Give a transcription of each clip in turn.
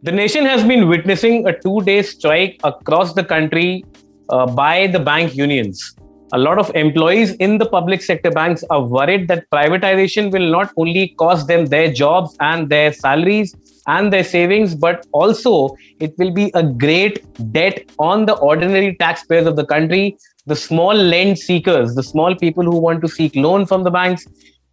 The nation has been witnessing a 2 day strike across the country by the bank unions. A lot of employees in the public sector banks are worried that privatization will not only cost them their jobs and their salaries and their savings, but also it will be a great debt on the ordinary taxpayers of the country, the small lend seekers, the small people who want to seek loan from the banks.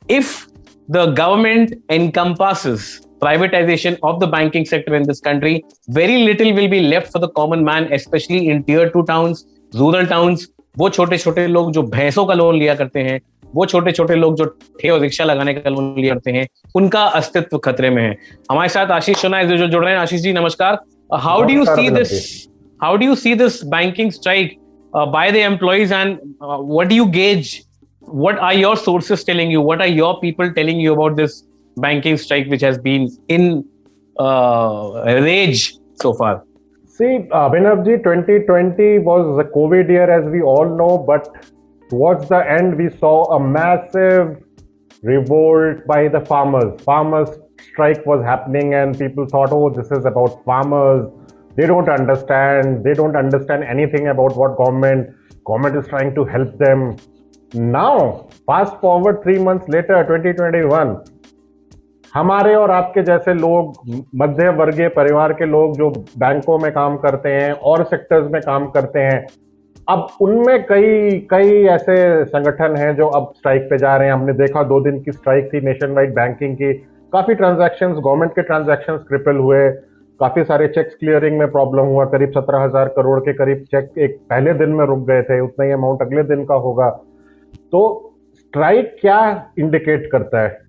If the government encompasses privatization of the banking sector in this country, very little will be left for the common man, especially in tier 2 towns, rural towns. वो छोटे छोटे लोग जो भैंसों का loan लिया करते हैं, वो छोटे छोटे लोग जो ठेले और रिक्शा लगाने का लोन लिया करते हैं, उनका अस्तित्व खतरे में है. हमारे साथ आशीष सोना है जो जुड़ रहे हैं. आशीष जी नमस्कार. How do you see this banking strike by the employees, and what do you gauge? What are your sources telling you? What are your people telling you about this banking strike, which has been in rage so far? See, Abhinavji, 2020 was the COVID year, as we all know, but towards the end, we saw a massive revolt by the farmers. Farmers' strike was happening, and people thought, oh, this is about farmers. They don't understand anything about what government is trying to help them. Now, fast forward 3 months later, 2021, हमारे और आपके जैसे लोग, मध्य वर्गीय परिवार के लोग जो बैंकों में काम करते हैं और सेक्टर्स में काम करते हैं, अब उनमें कई ऐसे संगठन हैं जो अब स्ट्राइक पे जा रहे हैं. हमने देखा 2 दिन की स्ट्राइक थी नेशन वाइड बैंकिंग की. काफी ट्रांजैक्शंस, गवर्नमेंट के ट्रांजैक्शंस क्रिपल हुए. काफी सारे चेक्स क्लियरिंग में प्रॉब्लम हुआ. करीब 17,000 करोड़ के करीब चेक एक पहले दिन में रुक गए थे. उतना ही अमाउंट अगले दिन का होगा. तो स्ट्राइक क्या इंडिकेट करता है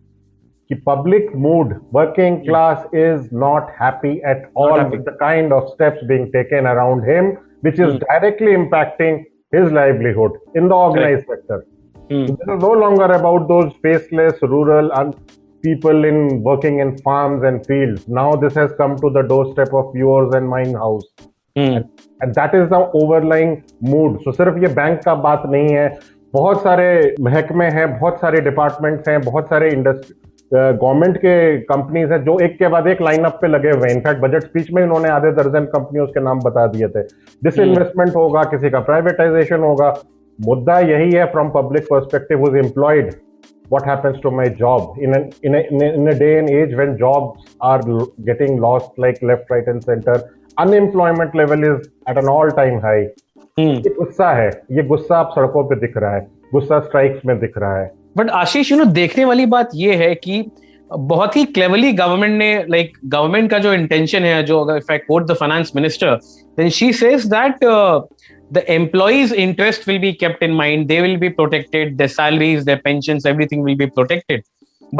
कि public mood, working class is not happy at all with the kind of steps being taken around him, which is directly impacting his livelihood in the organised sector. This is no longer about those faceless rural people working in farms and fields. Now this has come to the doorstep of yours and mine house. And that is the overlying mood. So सिर्फ ये bank का बात नहीं है. बहुत सारे महकमे हैं, बहुत सारे डिपार्टमेंट्स हैं, बहुत सारे गवर्नमेंट के कंपनीज हैं जो एक के बाद एक लाइनअप पे लगे हुए हैं. इनफैक्ट बजट स्पीच में इन्होंने आधे दर्जन कंपनियों के नाम बता दिए थे. डिसइन्वेस्टमेंट होगा, किसी का प्राइवेटाइजेशन होगा. मुद्दा यही है from public perspective, who is employed, what happens to my job in a day and age when jobs are getting lost like left, right and center. Unemployment level is at an all time high. ये गुस्सा है, ये गुस्सा आप सड़कों पे दिख रहा है, गुस्सा स्ट्राइक्स में दिख रहा है. बट आशीष, देखने वाली बात ये है कि बहुत ही क्लेवरली गवर्नमेंट ने, गवर्नमेंट का जो इंटेंशन है, जो अगर if I quote the finance minister, then she says that the employees' interest will be kept in mind. They will be protected. Their salaries, their pensions, everything will be protected.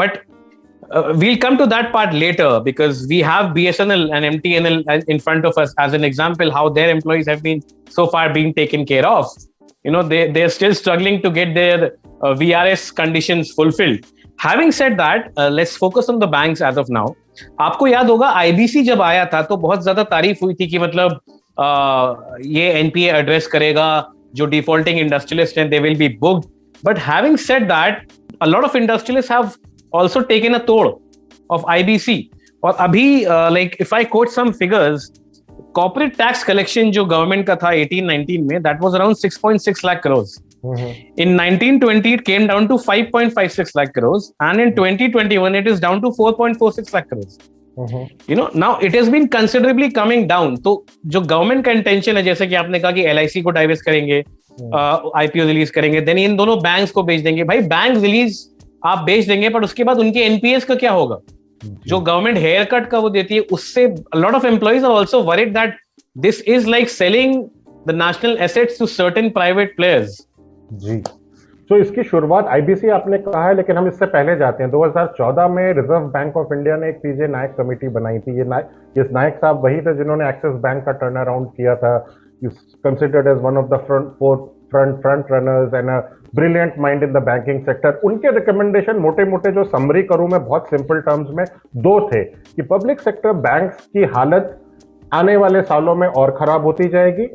But we'll come to that part later, because we have BSNL and MTNL in front of us as an example how their employees have been so far being taken care of. They're still struggling to get their VRS conditions fulfilled. Having said that, let's focus on the banks as of now. आपको याद होगा IBC जब आया था तो बहुत ज्यादा तारीफ हुई थी कि मतलब ये एनपीए एड्रेस करेगा, जो डिफॉल्टिंग इंडस्ट्रियलिस्ट हैं, they will be booked. But having said that, a lot of industrialist have also taken a toll of IBC. और अभी if I quote some figures, corporate tax collection जो government का था 18-19 में, that was around 6.6 lakh crore. In 1920 it came down to 5.56 lakh crores, and in 2021 it is down to 4.46 lakh crores. Now it has been considerably coming down. तो जो government का intention है, जैसे कि आपने कहा कि एलआईसी को डाइवेस्ट करेंगे, आईपीओ रिलीज करेंगे, देन इन दोनों बैंक्स को बेच देंगे. भाई बैंक रिलीज आप बेच देंगे, पर उसके बाद उनके एनपीएस का क्या होगा? जो गवर्नमेंट हेयर कट का वो देती है, उससे lot of employees are also worried that this is like selling the national assets to certain private players. जी, तो इसकी शुरुआत आईबीसी आपने कहा है, लेकिन हम इससे पहले जाते हैं. 2014 में रिजर्व बैंक ऑफ इंडिया ने एक पीजे नायक कमेटी बनाई थी. ये नायक साहब वही थे जिन्होंने एक्सिस बैंक का टर्न अराउंड किया था. Considered as one of the front runners and a brilliant mind in the banking sector. उनके रिकमेंडेशन मोटे मोटे जो समरी करूं मैं बहुत सिंपल टर्म्स में, 2 थे कि पब्लिक सेक्टर बैंक्स की हालत आने वाले सालों में और खराब होती जाएगी.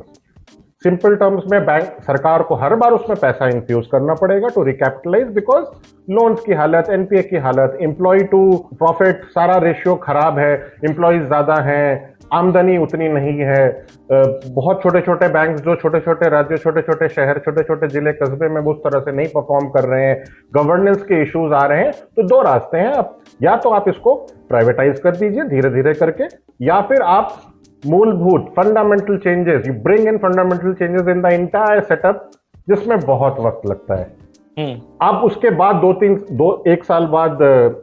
सिंपल टर्म्स में बैंक सरकार को हर बार उसमें पैसा इंफ्यूज करना पड़ेगा टू रिकैपिटलाइज, बिकॉज लोन्स की हालत, एनपीए की हालत, एम्प्लॉय टू प्रॉफिट सारा रेशियो खराब है, एम्प्लॉयज ज्यादा हैं, आमदनी उतनी नहीं है। बहुत छोटे छोटे बैंक जो छोटे छोटे राज्य, छोटे छोटे शहर, छोटे छोटे जिले कस्बे में उस तरह से नहीं परफॉर्म कर रहे हैं, गवर्नेंस के इश्यूज आ रहे हैं। तो दो रास्ते हैं, अब या तो आप इसको प्राइवेटाइज कर दीजिए धीरे धीरे करके, या फिर आप मूलभूत fundamental changes, you bring in fundamental changes in the entire setup, जिसमें बहुत वक्त लगता है। अब उसके बाद एक साल बाद,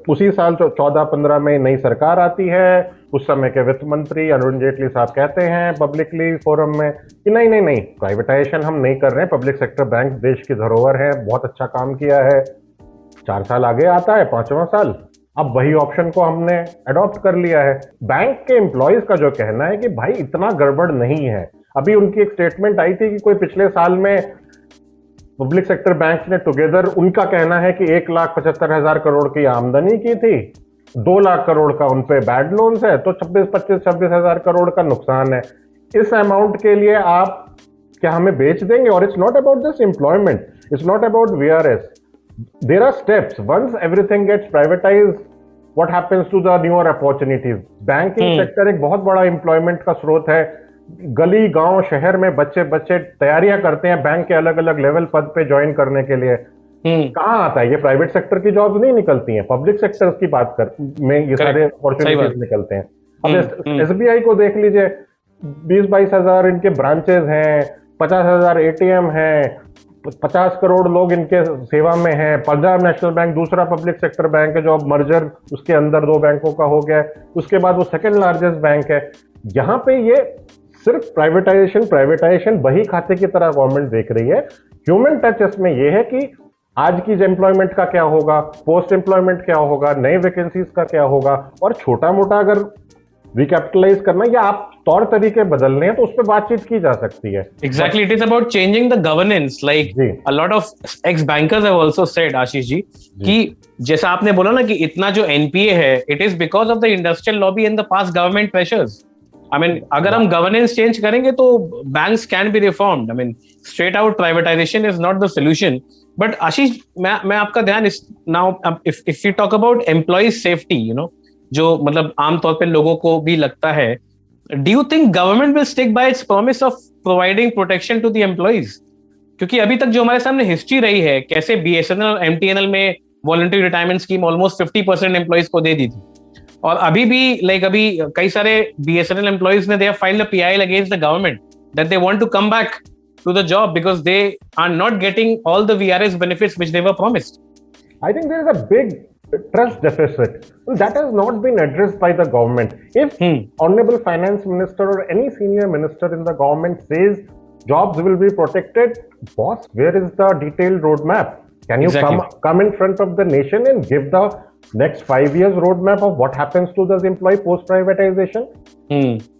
उसी साल 14-15 में नई सरकार आती है। उस समय के वित्त मंत्री अरुण जेटली साहब कहते हैं पब्लिकली फोरम में कि नहीं नहीं नहीं, प्राइवेटाइजेशन हम नहीं कर रहे हैं, पब्लिक सेक्टर बैंक देश की धरोहर है, बहुत अच्छा काम किया है। 4 साल आगे आता है, 5वां साल, अब वही ऑप्शन को हमने अडॉप्ट कर लिया है। बैंक के एम्प्लॉयज का जो कहना है कि भाई इतना गड़बड़ नहीं है। अभी उनकी एक स्टेटमेंट आई थी कि कोई पिछले साल में पब्लिक सेक्टर बैंक ने टुगेदर, उनका कहना है कि 1,75,000 करोड़ की आमदनी की थी, 2 लाख करोड़ का उन पे बैड लोन्स है, तो 26,000 करोड़ का नुकसान है। इस अमाउंट के लिए आप क्या हमें बेच देंगे? और it's not about this employment, it's not about VRS, there are steps. Once everything gets privatised, what happens to the newer opportunities? Banking sector एक बहुत बड़ा एम्प्लॉयमेंट का स्रोत है। गली गांव शहर में बच्चे तैयारियां करते हैं बैंक के अलग अलग लेवल पद पे ज्वाइन करने के लिए। कहाँ आता है ये? प्राइवेट सेक्टर की जॉब्स नहीं निकलती हैं, पब्लिक सेक्टर की बात कर में ये सारे अपॉर्चुनिटीज निकलते हैं। अब एसबीआई को देख लीजिए, 20-22 हजार इनके ब्रांचेस हैं, 50,000 एटीएम हैं, 50 करोड़ लोग इनके सेवा में हैं। पंजाब नेशनल बैंक दूसरा पब्लिक सेक्टर बैंक है जो अब मर्जर उसके अंदर 2 बैंकों का हो गया है, उसके बाद वो सेकंड लार्जेस्ट बैंक है। यहाँ पे ये सिर्फ प्राइवेटाइजेशन बही खाते की तरह गवर्नमेंट देख रही है। ह्यूमन टच इसमें यह है कि आज की एम्प्लॉयमेंट का क्या होगा, पोस्ट एम्प्लॉयमेंट क्या होगा, नए वैकेंसीज का क्या होगा, और छोटा मोटा अगर रिकैपिटलाइज करना या आप तौर तरीके बदलने हैं तो उस पर बातचीत की जा सकती है। Exactly, it is about changing the governance. Like a lot of ex bankers have also said, Ashish ji, कि जैसा आपने बोला ना कि इतना जो एनपीए है, it is because of the industrial lobby and the past government pressures. I mean, अगर हम गवर्नेंस चेंज करेंगे तो banks can be reformed. I mean, straight out privatization is not the solution. But आशीष, मैं आपका ध्यान इस now if we talk about employee safety, you know, जो मतलब आमतौर पे लोगों को भी लगता है, do you think government will stick by its promise of providing protection to the employees? क्योंकि अभी तक जो हमारे सामने हिस्ट्री रही है, कैसे बीएसएनएल और एमटीएनएल में voluntary retirement scheme almost 50% employees को दे दी थी, और अभी भी अभी कई सारे बीएसएनएल एम्प्लॉइज ने they have filed a PIL against the government that they want to come back to the job because they are not getting all the VRS benefits which they were promised. I think there is a big trust deficit that has not been addressed by the government. If Honorable Finance Minister or any senior minister in the government says jobs will be protected, boss, where is the detailed roadmap? Can you come in front of the nation and give the next 5 years roadmap of what happens to this employee post privatization?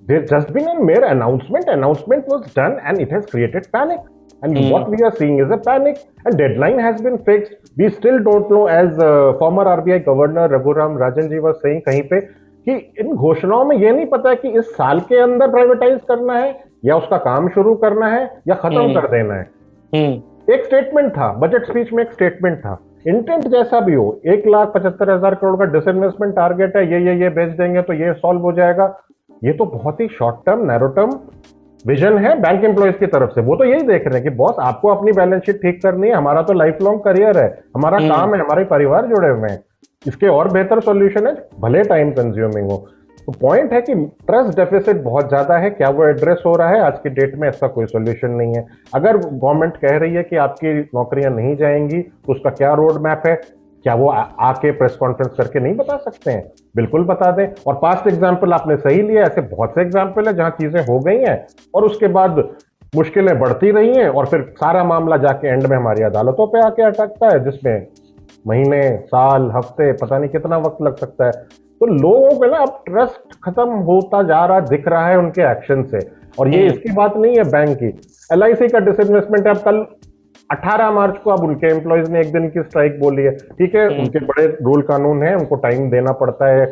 There's just been a mere announcement. Announcement was done and it has created panic. And what we are seeing is a panic. And deadline has been fixed. We still don't know, as former RBI Governor Raghuram Rajan ji was saying कहीं पे, कि इन घोषणाओं में ये नहीं पता कि इस साल के अंदर प्राइवेटाइज करना है या उसका काम शुरू करना है या खत्म कर देना है। एक स्टेटमेंट था, बजट स्पीच में एक स्टेटमेंट था, इंटेंट जैसा भी हो, 1,75,000 करोड़ का डिसइन्वेस्टमेंट टारगेट है, ये बेच देंगे तो ये सॉल्व हो जाएगा। ये तो बहुत ही short term, narrow term vision है बैंक एम्प्लॉयज की तरफ से। वो तो यही देख रहे हैं कि बॉस आपको अपनी बैलेंस शीट ठीक करनी है, हमारा तो लाइफ लॉन्ग करियर है, हमारा काम है, हमारे परिवार जुड़े हुए हैं, इसके और बेहतर सॉल्यूशन है भले टाइम कंज्यूमिंग हो। तो पॉइंट है कि ट्रस्ट डेफिसिट बहुत ज्यादा है। क्या वो एड्रेस हो रहा है? आज की डेट में इसका कोई सॉल्यूशन नहीं है। अगर गवर्नमेंट कह रही है कि आपकी नौकरियां नहीं जाएंगी तो उसका क्या रोड मैप है? क्या वो आके प्रेस कॉन्फ्रेंस करके नहीं बता सकते हैं? बिल्कुल बता दें। और पास्ट एग्जाम्पल आपने सही लिया, ऐसे बहुत से एग्जाम्पल है जहां चीजें हो गई हैं और उसके बाद मुश्किलें बढ़ती रही हैं और फिर सारा मामला जाके एंड में हमारी अदालतों पे आके अटकता है, जिसमें महीने, साल, हफ्ते, पता नहीं कितना वक्त लग सकता है। तो लोगों को ना अब ट्रस्ट खत्म होता जा रहा दिख रहा है उनके एक्शन से। और ये इसकी बात नहीं है बैंक की, एलआईसी का डिसइन्वेस्टमेंट है। अब कल 18 मार्च को अब उनके एम्प्लॉयज ने 1 दिन की स्ट्राइक बोली है, ठीक है, उनके बड़े रूल कानून है, उनको टाइम देना पड़ता है,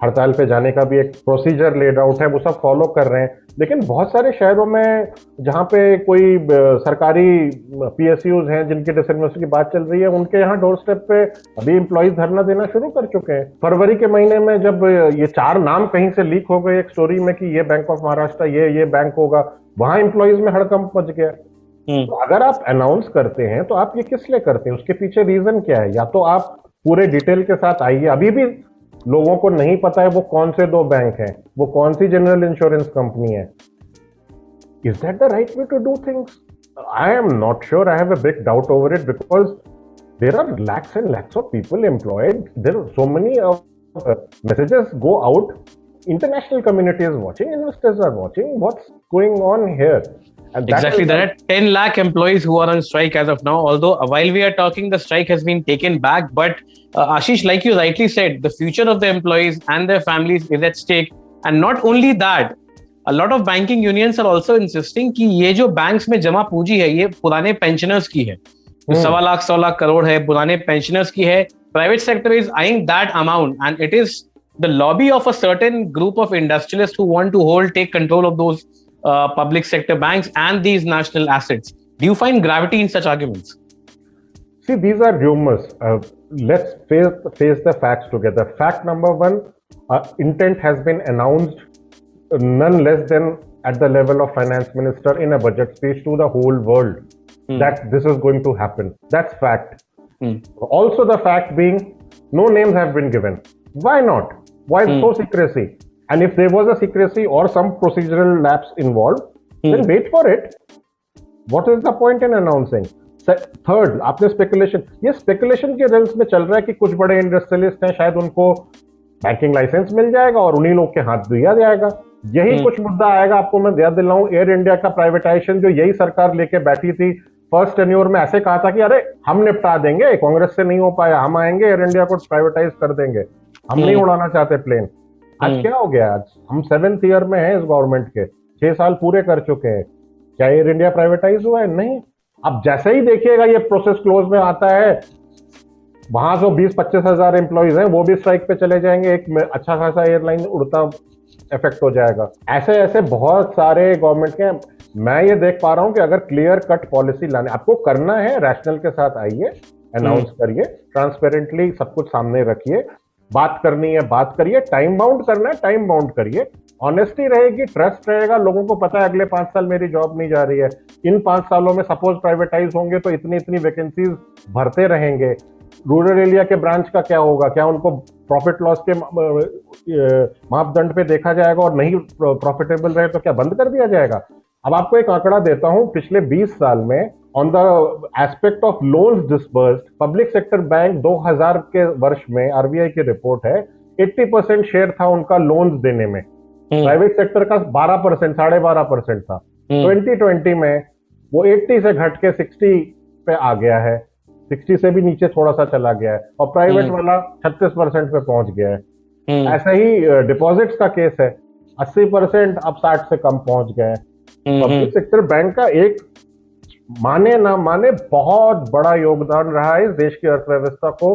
हड़ताल पे जाने का भी एक प्रोसीजर लेड आउट है, वो सब फॉलो कर रहे हैं। लेकिन बहुत सारे शहरों में जहाँ पे कोई सरकारी PSUs हैं जिनके डिसइन्वेस्टमेंट की बात चल रही है, उनके यहाँ डोर स्टेप पे अभी एम्प्लॉइज धरना देना शुरू कर चुके हैं। फरवरी के महीने में जब ये 4 नाम कहीं से लीक हो गए एक स्टोरी में कि ये बैंक ऑफ महाराष्ट्र, ये बैंक होगा, वहां एम्प्लॉइज में हड़कंप मच गया। तो अगर आप अनाउंस करते हैं तो आप ये किस लिए करते हैं, उसके पीछे रीजन क्या है? या तो आप पूरे डिटेल के साथ आइए। अभी भी लोगों को नहीं पता है वो कौन से 2 बैंक हैं, वो कौन सी जनरल इंश्योरेंस कंपनी है। Is that the right way to do things? I am not sure. I have a big doubt over it because there are lakhs and lakhs of people employed. There are so many messages go out. International community is watching, investors are watching. What's going on here? And Exactly, there are 10 lakh employees who are on strike as of now. Although while we are talking, the strike has been taken back. But Ashish, like you rightly said, the future of the employees and their families is at stake. And not only that, a lot of banking unions are also insisting कि ये जो banks में जमा पूंजी है, ये पुराने pensioners की है। जो 1.25 लाख करोड़ है, पुराने पेंशनर्स की है। Private sector is eyeing that amount, and it is the lobby of a certain group of industrialists who want to take control of those public sector banks and these national assets. Do you find gravity in such arguments? See, these are rumors. Let's face the facts together. Fact number 1, intent has been announced none less than at the level of finance minister in a budget speech to the whole world that this is going to happen. That's fact. Also the fact being, no names have been given. Why not? Why so secrecy? And if there was a secrecy or some procedural lapse involved, then wait for it. What is the point in announcing? Third, आपने speculation, ये speculation के rails में चल रहा है कि कुछ बड़े इंडस्ट्रियलिस्ट हैं, शायद उनको बैंकिंग लाइसेंस मिल जाएगा और उन्हीं लोग के हाथ दिया जाएगा। यही कुछ मुद्दा आएगा। आपको मैं याद दिलाऊं, एयर इंडिया का प्राइवेटाइजेशन जो यही सरकार लेके बैठी थी, फर्स्ट टेन्योर में ऐसे कहा था कि अरे हम निपटा देंगे, कांग्रेस से नहीं हो पाया, हम आएंगे, एयर इंडिया को प्राइवेटाइज कर देंगे, हम नहीं उड़ाना चाहते प्लेन। आज क्या हो गया? आज हम 7th ईयर में हैं इस गवर्नमेंट के, 6 साल पूरे कर चुके हैं। क्या एयर इंडिया प्राइवेटाइज हुआ है? नहीं। अब जैसे ही देखिएगा ये प्रोसेस क्लोज में आता है, वहां जो 20-25 हजार एम्प्लॉइज हैं वो भी स्ट्राइक पे चले जाएंगे, एक अच्छा खासा एयरलाइन उड़ता इफेक्ट हो जाएगा। ऐसे ऐसे बहुत सारे गवर्नमेंट के, मैं ये देख पा रहा हूं कि अगर क्लियर कट पॉलिसी लाने आपको करना है, रैशनल के साथ आइए, अनाउंस करिए, ट्रांसपेरेंटली सब कुछ सामने रखिए, बात करनी है बात करिए, टाइम बाउंड करना है टाइम बाउंड करिए, ऑनेस्टी रहेगी, ट्रस्ट रहेगा, लोगों को पता है अगले 5 साल मेरी जॉब नहीं जा रही है, इन 5 सालों में सपोज प्राइवेटाइज होंगे तो इतनी इतनी वैकेंसीज भरते रहेंगे। रूरल एरिया के ब्रांच का क्या होगा? क्या उनको प्रॉफिट लॉस के मापदंड पे देखा जाएगा और नहीं प्रॉफिटेबल रहे तो क्या बंद कर दिया जाएगा? अब आपको एक आंकड़ा देता हूं, पिछले 20 साल में on the aspect of loans disbursed, public sector bank 2000 के वर्ष में, RBI की रिपोर्ट है, 80% शेयर था उनका लोन्स देने में, प्राइवेट सेक्टर का 12%, 12.5% था। 2020 में वो 80 से घट के 60 पे आ गया है, 60 से भी नीचे थोड़ा सा चला गया है, और प्राइवेट वाला 36% पे पहुंच गया है। ऐसा ही डिपॉजिट्स का केस है, 80% अब 60 से कम पहुंच गए हैं। पब्लिक सेक्टर बैंक का एक माने ना माने बहुत बड़ा योगदान रहा है इस देश की अर्थव्यवस्था को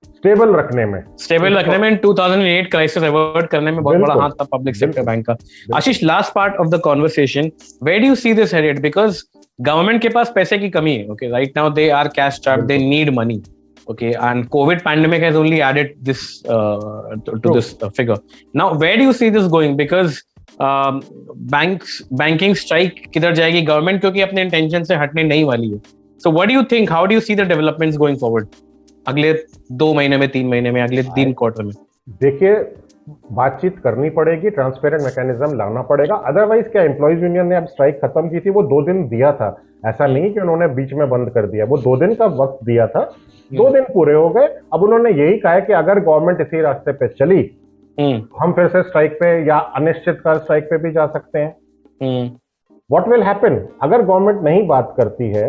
स्टेबल रखने में, 2008 क्राइसिस अवॉइड करने में बहुत बड़ा हाथ था पब्लिक सेक्टर बैंक का। Ashish, last part of the conversation, where do you see this headed? Because government के पास पैसे की कमी है, okay, right now they are cash strapped, they need money, okay, and COVID pandemic has only added this to this figure. Now where do you see this going? Because banking strike किधर जाएगी government, क्योंकि अपने intention से हटने नहीं वाली है। So what do you think, how do you see the developments going forward अगले 2 महीने में, 3 महीने में, अगले 3 क्वार्टर में? देखिए, बातचीत करनी पड़ेगी, ट्रांसपेरेंट मैकेनिज्म लाना पड़ेगा। अदरवाइज क्या, एम्प्लॉइज यूनियन ने अब स्ट्राइक खत्म की थी, वो 2 दिन दिया था, ऐसा नहीं कि उन्होंने बीच में बंद कर दिया, वो 2 दिन का वक्त दिया था, 2 दिन पूरे हो गए। अब उन्होंने यही कहा है कि अगर गवर्नमेंट इसी रास्ते पे चली, हम फिर से स्ट्राइक पे या अनिश्चितकाल स्ट्राइक पे भी जा सकते हैं। व्हाट विल हैपन अगर गवर्नमेंट नहीं बात करती है,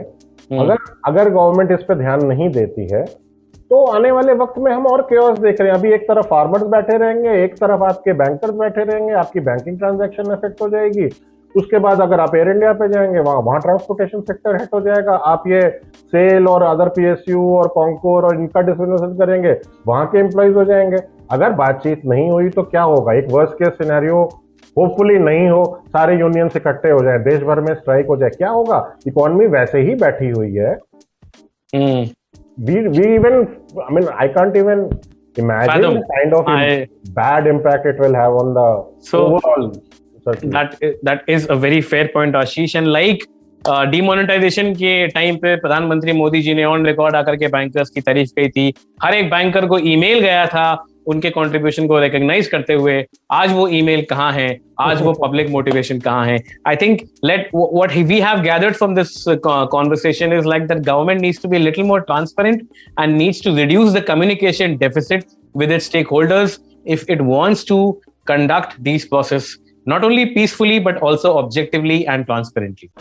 अगर गवर्नमेंट इस पे ध्यान नहीं देती है, तो आने वाले वक्त में हम और केओस देख रहे हैं। अभी एक तरफ फार्मर्स बैठे रहेंगे, एक तरफ आपके बैंकर्स बैठे रहेंगे, आपकी बैंकिंग ट्रांजैक्शन इफेक्ट हो जाएगी, उसके बाद अगर आप एयर इंडिया पे जाएंगे, वहाँ ट्रांसपोर्टेशन सेक्टर हिट हो जाएगा। आप ये सेल और अदर PSU और कॉन्कोर और इनका डिसइन्वेस्टमेंट करेंगे, वहाँ के एम्प्लॉइज हो जाएंगे। अगर बातचीत नहीं हुई तो क्या होगा? एक वर्स्ट केस सिनेरियो होपफुली नहीं हो, सारे यूनियन इकट्ठे हो जाए, देश भर में स्ट्राइक हो जाए, क्या होगा? इकोनॉमी वैसे ही बैठी हुई है। we even, I mean, I can't even imagine the kind of bad impact it will have on the overall. That is a very fair point, Ashish. And like demonetisation के time पे प्रधानमंत्री मोदी जी ने on record आकर के bankers की तारीफ की थी। हर एक बैंकर को ईमेल गया था उनके कंट्रीब्यूशन को रिकॉग्नाइज करते हुए। आज वो ईमेल कहाँ है? आज वो पब्लिक मोटिवेशन कहाँ है? I think what we have gathered from this conversation is like that government needs to be a little more transparent and needs to reduce the communication deficit with its stakeholders if it wants to conduct these process not only peacefully but also objectively and transparently.